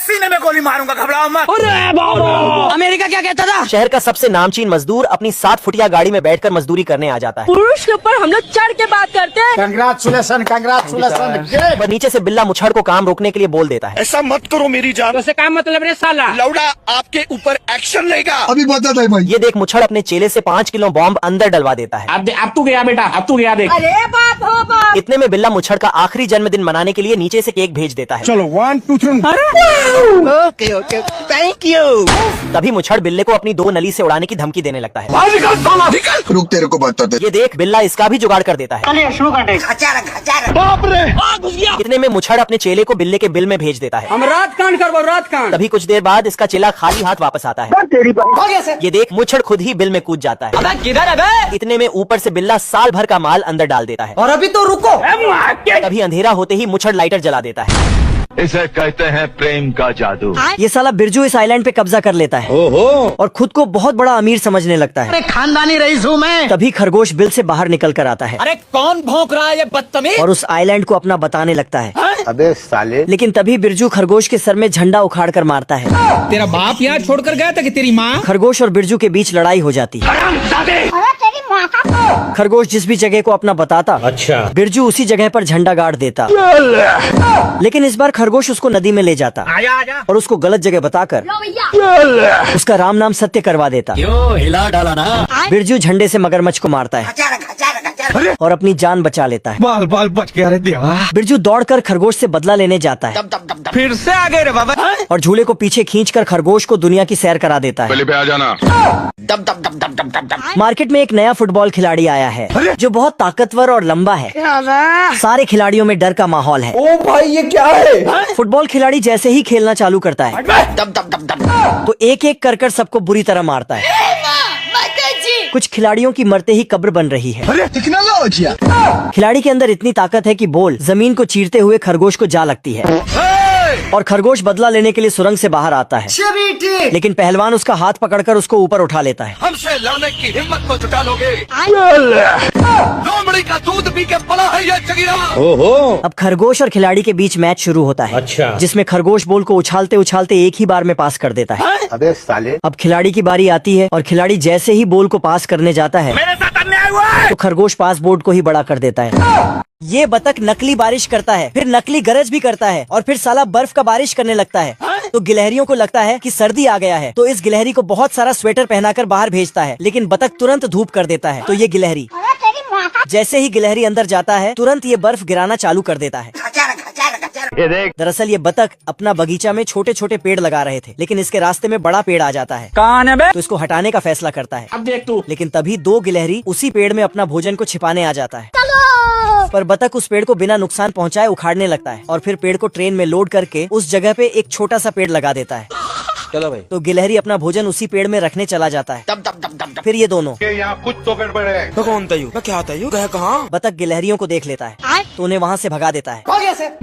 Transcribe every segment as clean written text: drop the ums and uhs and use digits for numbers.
सीने में गोली मारूंगा, घबराओ मत। अमेरिका क्या कहता था? शहर का सबसे नामचीन मजदूर अपनी 7 फुटिया गाड़ी में बैठकर मजदूरी करने आ जाता है। पुरुष के ऊपर हम लोग चढ़ के बात करते हैं। Congratulation congratulation. पर नीचे से बिल्ला मुछड़ को काम रोकने के लिए बोल देता है। ऐसा मत करो मेरी जान। वैसे काम मतलब रे साला। लौड़ा आपके ऊपर एक्शन लेगा। अभी बता दे भाई। ये देख मुछड़ अपने चेले से 5 किलो बॉम्ब अंदर डलवा देता है। अब तू गया बेटा, अब तू गया देख। अरे बाप हो बाप। इतने में बिल्ला मुछड़ का आखिरी जन्मदिन मनाने के लिए नीचे से केक भेज देता है। चलो 1 2 3। Okay okay thank you. तभी मुछड़ बिल्ले को अपनी 2 नली से उड़ाने की धमकी देने लगता है। रुक तेरे को बताते। ये देख बिल्ला इसका भी जुगाड़ कर देता है। बाप रे। इतने में मुछड़ अपने चेले को बिल्ले के बिल में भेज देता है। हम रात कांड करबो, रात कांड। तभी कुछ देर बाद इसका चेला खाली हाथ वापस आता है। ये देख मुछड़ खुद ही बिल में कूद जाता है। अबे किधर है बे? इतने में ऊपर से बिल्ला साल भर का माल अंदर डाल देता है। और अभी तो रुको। तभी अंधेरा होते ही मुछड़ लाइटर जला देता है। इसे कहते हैं प्रेम का जादू। ये साला बिरजू इस आइलैंड पे कब्जा कर लेता है और खुद को बहुत बड़ा अमीर समझने लगता है। खानदानी रईस हूँ मैं। तभी खरगोश बिल से बाहर निकल कर आता है अरे कौन भौंक रहा है ये बदतमीज? और उस आइलैंड को अपना बताने लगता है। अबे साले। लेकिन तभी बिरजू खरगोश के सर में झंडा उखाड़ कर मारता है। तेरा बाप यहाँ छोड़कर गया था कि तेरी माँ? खरगोश और बिरजू के बीच लड़ाई हो जाती है। खरगोश जिस भी जगह को अपना बताता, अच्छा, बिरजू उसी जगह पर झंडा गाड़ देता। लेकिन इस बार खरगोश उसको नदी में ले जाता और उसको गलत जगह बताकर उसका राम नाम सत्य करवा देता। हिला डाला ना। बिरजू झंडे से मगरमच्छ को मारता है और अपनी जान बचा लेता है। बाल बाल बच गया रे देवा। बिरजू दौड़कर खरगोश से बदला लेने जाता है फिर से आ गए रे बाबा। और झूले को पीछे खींचकर खरगोश को दुनिया की सैर करा देता है। पहले पे आ जाना। दब दब दब दब दब दब दब। मार्केट में एक नया फुटबॉल खिलाड़ी आया है जो बहुत ताकतवर और लंबा है। सारे खिलाड़ियों में डर का माहौल है। ओ भाई ये क्या है? फुटबॉल खिलाड़ी जैसे ही खेलना चालू करता है दब दब दब दब। तो एक एक कर सबको बुरी तरह मारता है। कुछ खिलाड़ियों की मरते ही कब्र बन रही है। अरे टेक्नोलॉजी। खिलाड़ी के अंदर इतनी ताकत है कि बॉल जमीन को चीरते हुए खरगोश को जा लगती है और खरगोश बदला लेने के लिए सुरंग से बाहर आता है। लेकिन पहलवान उसका हाथ पकड़कर उसको ऊपर उठा लेता है। हमसे लड़ने की हिम्मत को जुटा लोगे? लोमड़ी का दूध पी के पला है ये चगिया। अब खरगोश और खिलाड़ी के बीच मैच शुरू होता है। अच्छा। जिसमें खरगोश बॉल को उछालते उछालते एक ही बार में पास कर देता है। अबे साले। अब खिलाड़ी की बारी आती है और खिलाड़ी जैसे ही बॉल को पास करने जाता है मेरे साथ अन्याय हुआ है। तो खरगोश पास बोर्ड को ही बड़ा कर देता है। ये बतख नकली बारिश करता है, फिर नकली गरज भी करता है और फिर साला बर्फ का बारिश करने लगता है। तो गिलहरियों को लगता है कि सर्दी आ गया है, तो इस गिलहरी को बहुत सारा स्वेटर पहनाकर बाहर भेजता है। लेकिन बतख तुरंत धूप कर देता है। तो ये गिलहरी जैसे ही गिलहरी अंदर जाता है तुरंत ये बर्फ गिराना चालू कर देता है। दरअसल ये बतख अपना बगीचा में छोटे छोटे पेड़ लगा रहे थे, लेकिन इसके रास्ते में बड़ा पेड़ आ जाता है। कहां है बे? तो इसको हटाने का फैसला करता है। अब देख तू। लेकिन तभी 2 गिलहरी उसी पेड़ में अपना भोजन को छिपाने आ जाता है। पर बतख उस पेड़ को बिना नुकसान पहुंचाए उखाड़ने लगता है और फिर पेड़ को ट्रेन में लोड करके उस जगह पे एक छोटा सा पेड़ लगा देता है। चलो भाई। तो गिलहरी अपना भोजन उसी पेड़ में रखने चला जाता है। दब दब दब दब दब। फिर ये दोनों यहाँ कुछ तो गड़बड़ है। तो कौन तयू? क्या तयू? गए कहाँ? बतख गिलहरियों को देख लेता है तो उन्हें वहाँ से भगा देता है।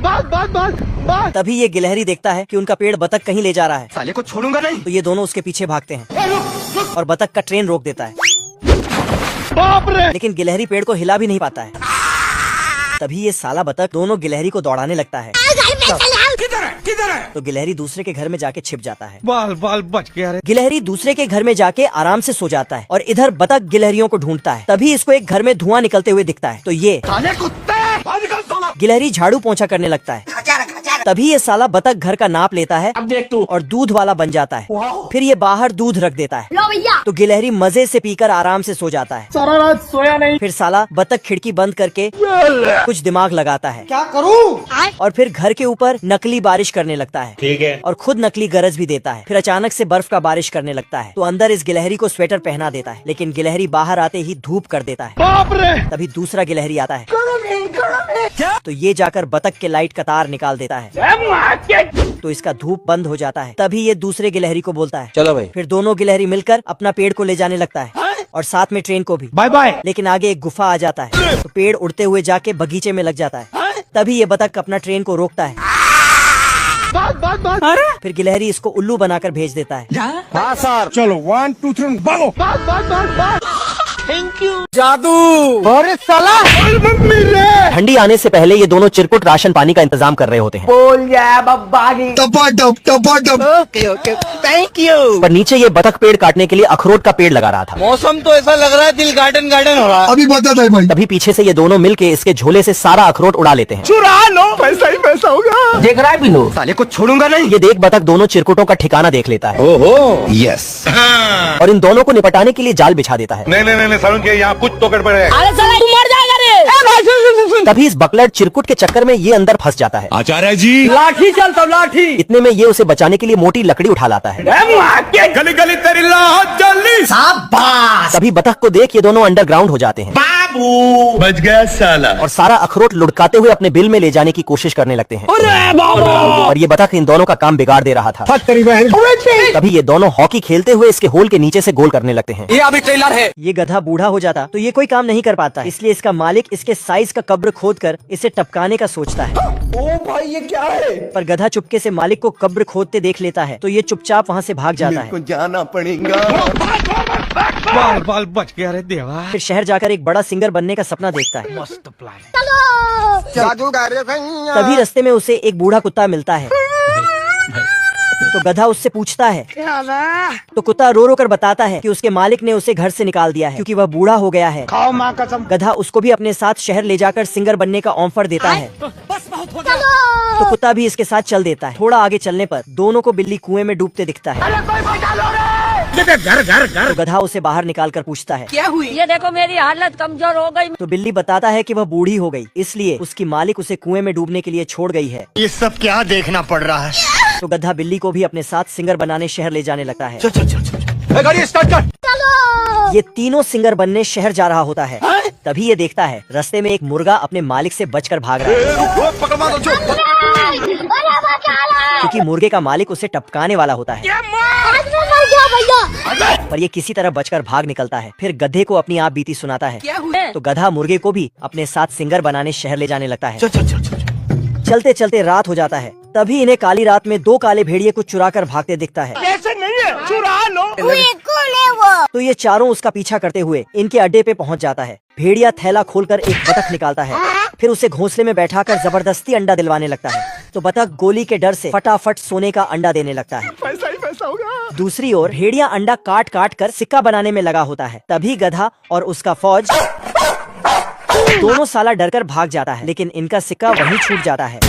बात। तभी ये गिलहरी देखता है कि उनका पेड़ बतख कहीं ले जा रहा है। साले को छोड़ूंगा नहीं। तो ये दोनों उसके पीछे भागते हैं और बतख का ट्रेन रोक देता है। बाप रे। लेकिन गिलहरी पेड़ को हिला भी नहीं पाता है। तभी ये साला बतख दोनों गिलहरी को दौड़ाने लगता है। किधर है? किधर है? तो गिलहरी दूसरे के घर में जाके छिप जाता है। बाल बाल बच गया रे। गिलहरी दूसरे के घर में जाके आराम से सो जाता है और इधर बतख गिलहरियों को ढूंढता है। तभी इसको एक घर में धुआं निकलते हुए दिखता है। तो ये साले कुत्ते! आजकल साला। गिलहरी झाड़ू पोंछा करने लगता है। तभी ये साला बतख घर का नाप लेता है अब देख तू। और दूध वाला बन जाता है। फिर ये बाहर दूध रख देता है। तो गिलहरी मजे से पीकर आराम से सो जाता है। सारा रात सोया नहीं। फिर साला बतख खिड़की बंद करके कुछ दिमाग लगाता है क्या करूं? और फिर घर के ऊपर नकली बारिश करने लगता है। ठीक है। और खुद नकली गरज भी देता है। फिर अचानक से बर्फ का बारिश करने लगता है। तो अंदर इस गिलहरी को स्वेटर पहना देता है, लेकिन गिलहरी बाहर आते ही धूप कर देता है। बाप रे। तभी दूसरा गिलहरी आता है। तो ये जाकर बतख के लाइट का तार निकाल देता है। तो इसका धूप बंद हो जाता है। तभी ये दूसरे गिलहरी को बोलता है चलो भाई। फिर दोनों गिलहरी मिलकर अपना पेड़ को ले जाने लगता है और साथ में ट्रेन को भी। Bye bye. लेकिन आगे एक गुफा आ जाता है तो पेड़ उड़ते हुए जाके बगीचे में लग जाता है। तभी ये बतख अपना ट्रेन को रोकता है। बात। फिर गिलहरी इसको उल्लू बनाकर भेज देता है। हाँ सर। चलो 1 2 3 भागो। बात। अरे साला मम्मी रे ठंडी आने से पहले ये दोनों चिरकुट राशन पानी का इंतजाम कर रहे होते हैं। बोल जा बब्बागी ओके ओके थैंक यू। पर नीचे ये बतख पेड़ काटने के लिए अखरोट का पेड़ लगा रहा था। मौसम तो ऐसा लग रहा है दिल गार्डन गार्डन हो रहा है। अभी बताता है भाई। तभी पीछे से ये दोनों मिलके इसके झोले से सारा अखरोट उड़ा लेते हैं। चुरा लो, पैसा ही पैसा होगा। देख रहा है बिनो, साले को छोड़ूंगा नहीं। ये देख बतख दोनों चिरकुटों का ठिकाना देख लेता है ओहो यस। और इन दोनों को निपटाने के लिए जाल बिछा देता है। नहीं सारुण के यहाँ कुछ तो गड़बड़ है। अरे साला तू मर जाएगा रे। तभी इस बकलट चिरकुट के चक्कर में ये अंदर फंस जाता है। आचार्य जी लाठी चल तो लाठी। इतने में ये उसे बचाने के लिए मोटी लकड़ी उठा लाता है। गली गली तेरी लाहौर जल्दी। तभी बतख को देख ये दोनों अंडरग्राउंड हो जाते हैं बच गया साला। और सारा अखरोट लुढ़काते हुए अपने बिल में ले जाने की कोशिश करने लगते हैं। और ये बतख इन दोनों का काम बिगाड़ दे रहा था। तभी ये दोनों हॉकी खेलते हुए इसके होल के नीचे से गोल करने लगते हैं। ये अभी ट्रेलर है। ये गधा बूढ़ा हो जाता तो ये कोई काम नहीं कर पाता, इसलिए इसका मालिक इसके साइज का कब्र खोदकर इसे टपकाने का सोचता है। ओ भाई ये क्या है? पर गधा चुपके से मालिक को कब्र खोदते देख लेता है तो ये चुपचाप वहाँ से भाग जाता है। जाना पड़ेगा। बाल बाल बच गया रे देवा। फिर शहर जाकर एक बड़ा सिंगर बनने का सपना देखता है। मस्त प्लान। जादूगर तभी रास्ते में उसे एक बूढ़ा कुत्ता मिलता है। तो गधा उससे पूछता है तो कुत्ता रो रो कर बताता है कि उसके मालिक ने उसे घर से निकाल दिया है क्योंकि वह बूढ़ा हो गया है। खाओ माँ कसम। गधा उसको भी अपने साथ शहर ले जाकर सिंगर बनने का ऑफर देता है। तो कुत्ता भी इसके साथ चल देता है। थोड़ा आगे चलने पर दोनों को बिल्ली कुएं में डूबते दिखता है। तो गधा उसे बाहर निकाल कर पूछता है क्या हुई? ये देखो मेरी हालत कमजोर हो गई। तो बिल्ली बताता है कि वह बूढ़ी हो गई इसलिए उसकी मालिक उसे कुएं में डूबने के लिए छोड़ गई है। ये सब क्या देखना पड़ रहा है? तो गधा बिल्ली को भी अपने साथ सिंगर बनाने शहर ले जाने लगता है। गाड़ी स्टार्ट कर। ये तीनों सिंगर बनने शहर जा रहा होता है। तभी ये देखता है रास्ते में एक मुर्गा अपने मालिक से बचकर भाग रहा है क्योंकि मुर्गे का मालिक उसे टपकाने वाला होता है। पर ये किसी तरह बचकर भाग निकलता है। फिर गधे को अपनी आप बीती सुनाता है। क्या हुआ? तो गधा मुर्गे को भी अपने साथ सिंगर बनाने शहर ले जाने लगता है। चलते चलते रात हो जाता है। तभी इन्हें काली रात में दो काले भेड़िए कुछ चुरा कर भागते दिखता है। ऐसे नहीं है, चुरा लो। तो ये चारों उसका पीछा करते हुए इनके अड्डे पे पहुंच जाता है। भेड़िया थैला खोलकर एक बतख निकालता है। फिर उसे घोंसले में बैठाकर जबरदस्ती अंडा दिलवाने लगता है। तो बतख गोली के डर से फटाफट सोने का अंडा देने लगता है। पैसा ही पैसा होगा। दूसरी ओर भेड़िया अंडा काट काट कर सिक्का बनाने में लगा होता है। तभी गधा और उसका फौज दोनों साला डरकर भाग जाता है, लेकिन इनका सिक्का वहीं छूट जाता है।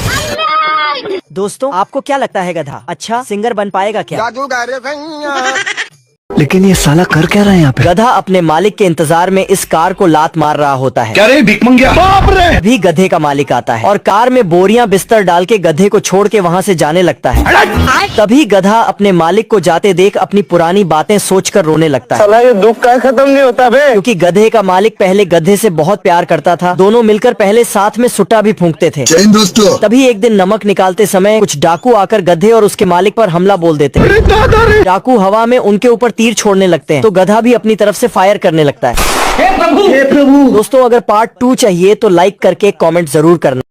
दोस्तों, आपको क्या लगता है गधा अच्छा सिंगर बन पाएगा क्या? जादूगर लेकिन ये साला कर क्या रहा है यहाँ पे? गधा अपने मालिक के इंतजार में इस कार को लात मार रहा होता है। क्या रे भीख मंगिया। बाप रे। तभी गधे का मालिक आता है और कार में बोरियां बिस्तर डाल के गधे को छोड़ के वहाँ से जाने लगता है। तभी गधा अपने मालिक को जाते देख अपनी पुरानी बातें सोचकर रोने लगता है। साला ये दुख का खत्म नहीं होता बे। क्योंकि गधे का मालिक पहले गधे से बहुत प्यार करता था। दोनों मिलकर पहले साथ में सुट्टा भी फूंकते थे। जय हिंद दोस्तों। तभी एक दिन नमक निकालते समय कुछ डाकू आकर गधे और उसके मालिक पर हमला बोल देते हैं। डाकू हवा में उनके ऊपर तीर छोड़ने लगते हैं तो गधा भी अपनी तरफ से फायर करने लगता है। हे प्रभु! दोस्तों, अगर पार्ट 2 चाहिए तो लाइक करके कमेंट जरूर करना।